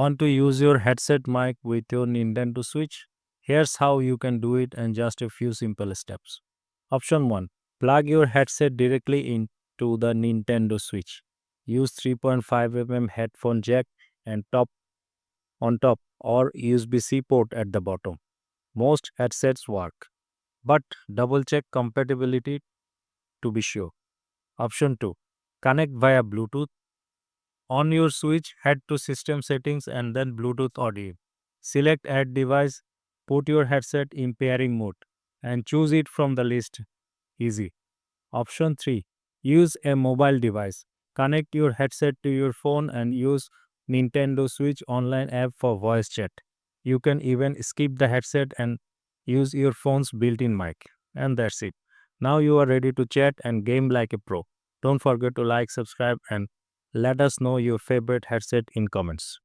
Want to use your headset mic with your Nintendo Switch? Here's how you can do it in just a few simple steps. Option 1. Plug your headset directly into the Nintendo Switch. Use 3.5 mm headphone jack and top on top or USB-C port at the bottom. Most headsets work, but double check compatibility to be sure. Option 2. Connect via Bluetooth. On your Switch, head to System Settings and then Bluetooth Audio. Select Add Device, put your headset in pairing mode, and choose it from the list. Easy. Option 3. Use a mobile device. Connect your headset to your phone and use Nintendo Switch online app for voice chat. You can even skip the headset and use your phone's built-in mic. And that's it. Now you are ready to chat and game like a pro. Don't forget to like, subscribe, and let us know your favorite headset in comments.